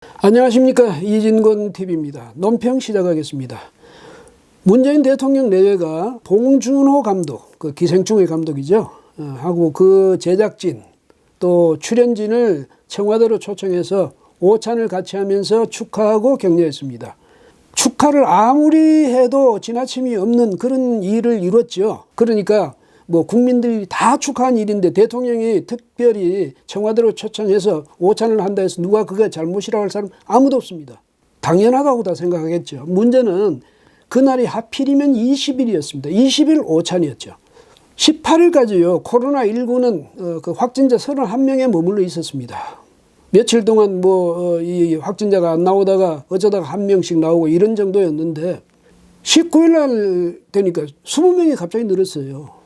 안녕하십니까, 이진건 TV입니다. 논평 시작하겠습니다. 문재인 대통령 내외가 봉준호 감독, 그 기생충의 감독이죠, 하고 그 제작진 또 출연진을 청와대로 초청해서 오찬을 같이 하면서 축하하고 격려했습니다. 축하를 아무리 해도 지나침이 없는 그런 일을 이뤘죠. 그러니까 뭐 국민들이 다 축하한 일인데 대통령이 특별히 청와대로 초청해서 오찬을 한다 해서 누가 그게 잘못이라고 할 사람 아무도 없습니다. 당연하다고 다 생각하겠죠. 문제는 그날이 하필이면 20일이었습니다. 20일 오찬이었죠. 18일까지요. 코로나19는 그 확진자 31명에 머물러 있었습니다. 며칠 동안 이 확진자가 안 나오다가 어쩌다가 한 명씩 나오고 이런 정도였는데 19일 날 되니까 20명이 갑자기 늘었어요.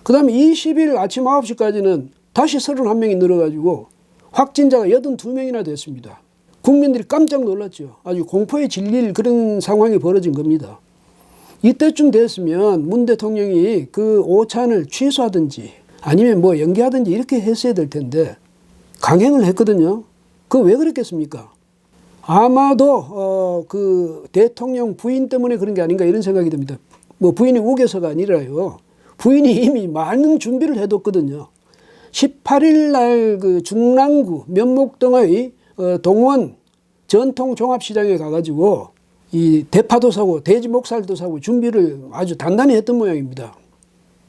그 다음에 20일 아침 9시까지는 다시 31명이 늘어가지고 확진자가 82명이나 됐습니다. 국민들이 깜짝 놀랐죠. 아주 공포에 질릴 그런 상황이 벌어진 겁니다. 이때쯤 됐으면 문 대통령이 그 오찬을 취소하든지 아니면 연기하든지 이렇게 했어야 될 텐데 강행을 했거든요. 그거 왜 그랬겠습니까? 아마도 그 대통령 부인 때문에 그런 게 아닌가 이런 생각이 듭니다. 부인이 우겨서가 아니라요. 부인이 이미 많은 준비를 해뒀거든요. 18일 날 그 중랑구 면목동의 동원 전통종합시장에 가가지고 이 대파도 사고 돼지 목살도 사고 준비를 아주 단단히 했던 모양입니다.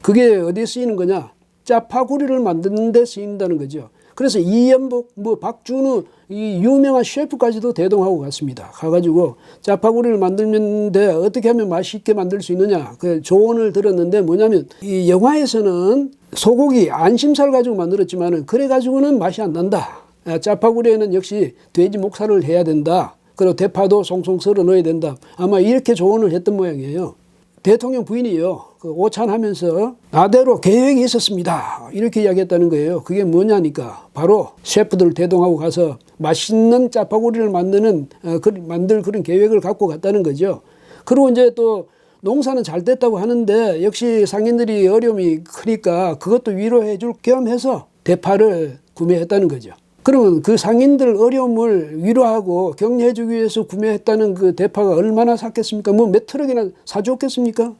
그게 어디에 쓰이는 거냐? 짜파구리를 만드는 데 쓰인다는 거죠. 그래서 이연복, 박준우 이 유명한 셰프까지도 대동하고 갔습니다. 가가지고 짜파구리를 만들는데 어떻게 하면 맛있게 만들 수 있느냐 그 조언을 들었는데 뭐냐면 이 영화에서는 소고기 안심살 가지고 만들었지만은 그래 가지고는 맛이 안 난다. 짜파구리에는 역시 돼지 목살을 해야 된다. 그리고 대파도 송송 썰어 넣어야 된다. 아마 이렇게 조언을 했던 모양이에요. 대통령 부인이요. 그 오찬하면서 나대로 계획이 있었습니다. 이렇게 이야기했다는 거예요. 그게 뭐냐니까 바로 셰프들 대동하고 가서 맛있는 짜파구리를 만들 그런 계획을 갖고 갔다는 거죠. 그리고 이제 또 농사는 잘 됐다고 하는데 역시 상인들이 어려움이 크니까 그것도 위로해 줄 겸 해서 대파를 구매했다는 거죠. 그러면 그 상인들 어려움을 위로하고 격려해 주기 위해서 구매했다는 그 대파가 얼마나 샀겠습니까? 몇 트럭이나 사줬겠습니까?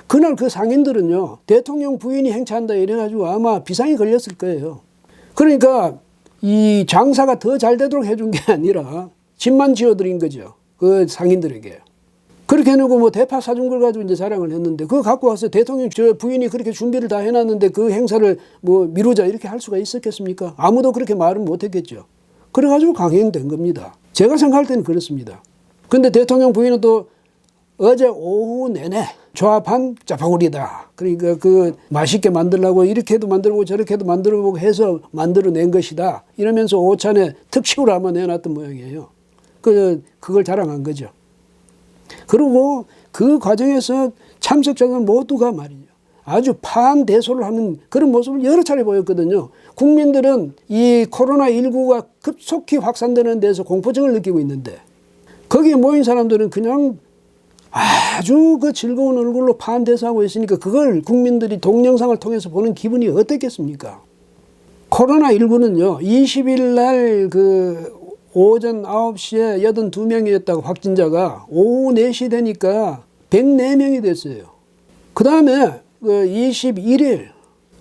그날 그 상인들은요, 대통령 부인이 행차한다 이래가지고 아마 비상이 걸렸을 거예요. 그러니까 이 장사가 더 잘 되도록 해준 게 아니라 집만 지어드린 거죠. 그 상인들에게. 그렇게 해놓고 대파 사준 걸 가지고 이제 자랑을 했는데 그거 갖고 와서 대통령 저 부인이 그렇게 준비를 다 해놨는데 그 행사를 미루자 이렇게 할 수가 있었겠습니까? 아무도 그렇게 말은 못했겠죠. 그래가지고 강행된 겁니다. 제가 생각할 때는 그렇습니다. 근데 대통령 부인은 또 어제 오후 내내 조합한 짜파구리다. 그러니까 그 맛있게 만들려고 이렇게도 만들고 저렇게도 만들어보고 해서 만들어낸 것이다. 이러면서 오찬에 특식으로 아마 내놨던 모양이에요. 그걸 자랑한 거죠. 그리고 그 과정에서 참석자들 모두가 말이죠. 아주 파한대소를 하는 그런 모습을 여러 차례 보였거든요. 국민들은 이 코로나19가 급속히 확산되는 데서 공포증을 느끼고 있는데 거기에 모인 사람들은 그냥 아주 그 즐거운 얼굴로 파한대소하고 있으니까 그걸 국민들이 동영상을 통해서 보는 기분이 어땠겠습니까? 코로나19는요, 20일 날 오전 9시에 82명이었다고 확진자가 오후 4시 되니까 104명이 됐어요. 그 다음에 21일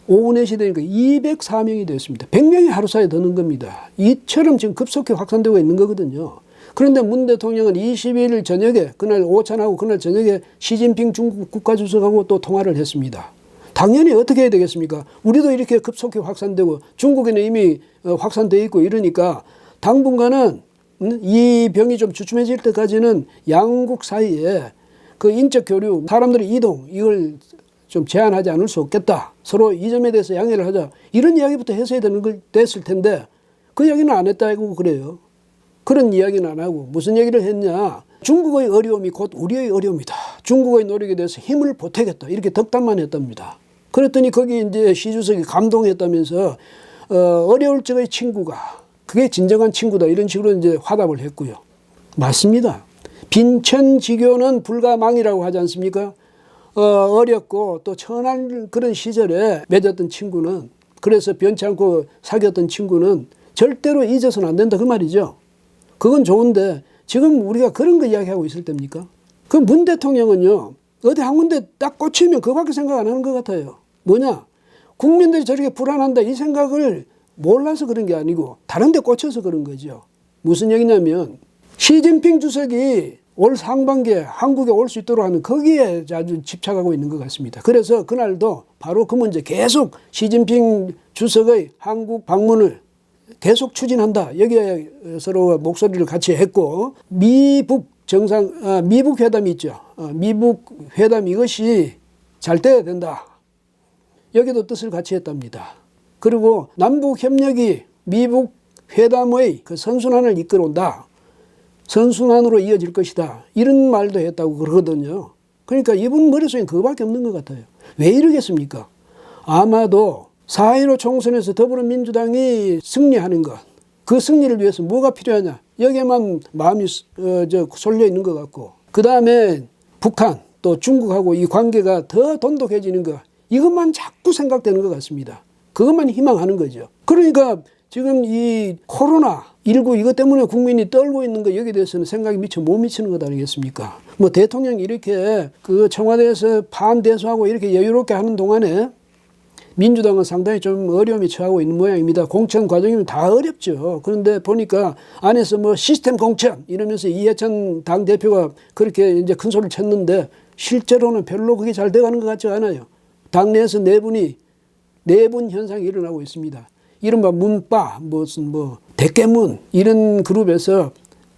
오후 4시 되니까 204명이 됐습니다. 100명이 하루 사이에 더 는 겁니다. 이처럼 지금 급속히 확산되고 있는 거거든요. 그런데 문 대통령은 21일 저녁에 그날 오찬하고 그날 저녁에 시진핑 중국 국가주석하고 또 통화를 했습니다. 당연히 어떻게 해야 되겠습니까? 우리도 이렇게 급속히 확산되고 중국에는 이미 확산되어 있고 이러니까 당분간은 이 병이 좀 주춤해질 때까지는 양국 사이에 그 인적 교류, 사람들의 이동 이걸 좀 제한하지 않을 수 없겠다. 서로 이 점에 대해서 양해를 하자. 이런 이야기부터 했어야 됐을 텐데 그 이야기는 안 했다고 그래요. 그런 이야기는 안 하고 무슨 얘기를 했냐. 중국의 어려움이 곧 우리의 어려움이다. 중국의 노력에 대해서 힘을 보태겠다. 이렇게 덕담만 했답니다. 그랬더니 거기 이제 시 주석이 감동했다면서 어려울 적의 친구가 그게 진정한 친구다. 이런 식으로 이제 화답을 했고요. 맞습니다. 빈천지교는 불가망이라고 하지 않습니까? 어렵고 또 천한 그런 시절에 맺었던 친구는, 그래서 변치 않고 사귀었던 친구는 절대로 잊어서는 안 된다 그 말이죠. 그건 좋은데 지금 우리가 그런 거 이야기하고 있을 때입니까? 그 문 대통령은요, 어디 한 군데 딱 꽂히면 그밖에 생각 안 하는 것 같아요. 뭐냐? 국민들이 저렇게 불안한다 이 생각을 몰라서 그런 게 아니고 다른 데 꽂혀서 그런 거죠. 무슨 얘기냐면 시진핑 주석이 올 상반기에 한국에 올 수 있도록 하는 거기에 아주 집착하고 있는 것 같습니다. 그래서 그날도 바로 그 문제 계속 시진핑 주석의 한국 방문을 계속 추진한다. 여기에 서로 목소리를 같이 했고 미북 회담이 있죠. 미북 회담 이것이 잘 돼야 된다. 여기도 뜻을 같이 했답니다. 그리고 남북 협력이 미북 회담의 그 선순환을 이끌어온다. 선순환으로 이어질 것이다. 이런 말도 했다고 그러거든요. 그러니까 이분 머릿속엔 그거밖에 없는 것 같아요. 왜 이러겠습니까? 아마도 4.15 총선에서 더불어민주당이 승리하는 것, 그 승리를 위해서 뭐가 필요하냐? 여기에만 마음이 쏠려 있는 것 같고, 그 다음에 북한 또 중국하고 이 관계가 더 돈독해지는 것, 이것만 자꾸 생각되는 것 같습니다. 그것만 희망하는 거죠. 그러니까 지금 이 코로나19 이것 때문에 국민이 떨고 있는 거 여기에 대해서는 생각이 미처 못 미치는 것 아니겠습니까? 뭐 대통령이 이렇게 그 청와대에서 반대수하고 이렇게 여유롭게 하는 동안에 민주당은 상당히 좀 어려움이 처하고 있는 모양입니다. 공천 과정이면 다 어렵죠. 그런데 보니까 안에서 뭐 시스템 공천 이러면서 이해찬 당대표가 그렇게 이제 큰 소리를 쳤는데 실제로는 별로 그게 잘 돼가는 것 같지 않아요. 당내에서 내분 현상이 일어나고 있습니다. 이른바 문빠, 무슨 대깨문 이런 그룹에서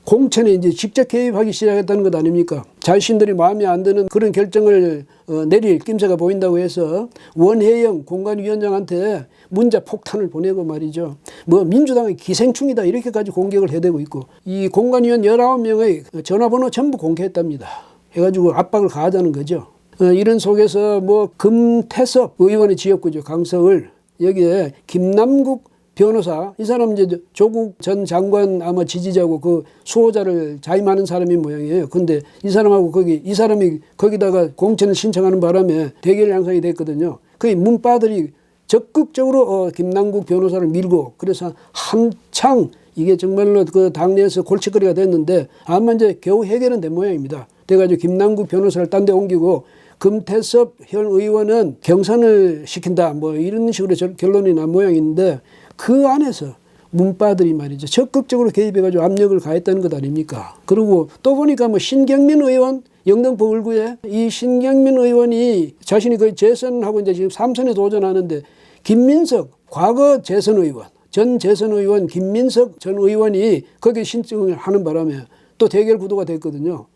공천에 이제 직접 개입하기 시작했다는 것 아닙니까? 자신들이 마음에 안 드는 그런 결정을 내릴 낌새가 보인다고 해서 원혜영 공관위원장한테 문자 폭탄을 보내고 말이죠. 민주당의 기생충이다 이렇게까지 공격을 해대고 있고 이 공관위원 19명의 전화번호 전부 공개했답니다. 해가지고 압박을 가하자는 거죠. 이런 속에서 금태섭 의원의 지역구죠. 강서을. 여기에 김남국 변호사, 이 사람 이제 조국 전 장관 아마 지지자고 그 수호자를 자임하는 사람인 모양이에요. 근데 이 사람이 거기다가 공천을 신청하는 바람에 대결 양상이 됐거든요. 거의 문빠들이 적극적으로 김남국 변호사를 밀고 그래서 한창 이게 정말로 그 당내에서 골칫거리가 됐는데 아마 이제 겨우 해결은 된 모양입니다. 돼가지고 김남국 변호사를 딴 데 옮기고 금태섭 현 의원은 경선을 시킨다. 이런 식으로 결론이 난 모양인데 그 안에서 문빠들이 말이죠. 적극적으로 개입해가지고 압력을 가했다는 것 아닙니까? 그리고 또 보니까 신경민 의원, 영등포 을구에 이 신경민 의원이 자신이 거의 재선하고 이제 지금 3선에 도전하는데 김민석, 과거 재선 의원, 전 재선 의원 김민석 전 의원이 거기에 신청을 하는 바람에 또 대결 구도가 됐거든요.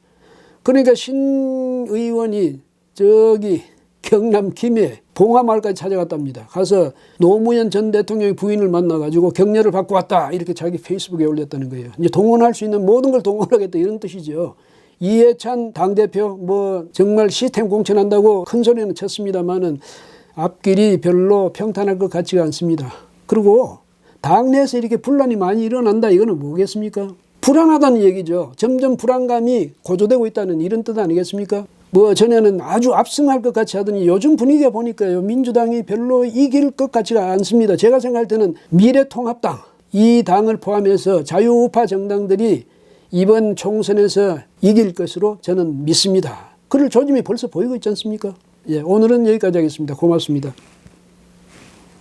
그러니까 신 의원이 저기 경남 김해 봉화마을까지 찾아갔답니다. 가서 노무현 전 대통령의 부인을 만나가지고 격려를 받고 왔다. 이렇게 자기 페이스북에 올렸다는 거예요. 이제 동원할 수 있는 모든 걸 동원하겠다 이런 뜻이죠. 이해찬 당대표 정말 시스템 공천한다고 큰 소리는 쳤습니다만은 앞길이 별로 평탄할 것 같지가 않습니다. 그리고 당내에서 이렇게 분란이 많이 일어난다 이거는 뭐겠습니까? 불안하다는 얘기죠. 점점 불안감이 고조되고 있다는 이런 뜻 아니겠습니까? 전에는 아주 압승할 것 같이 하더니 요즘 분위기가 보니까요. 민주당이 별로 이길 것 같지가 않습니다. 제가 생각할 때는 미래통합당, 이 당을 포함해서 자유우파 정당들이 이번 총선에서 이길 것으로 저는 믿습니다. 그럴 조짐이 벌써 보이고 있지 않습니까? 오늘은 여기까지 하겠습니다. 고맙습니다.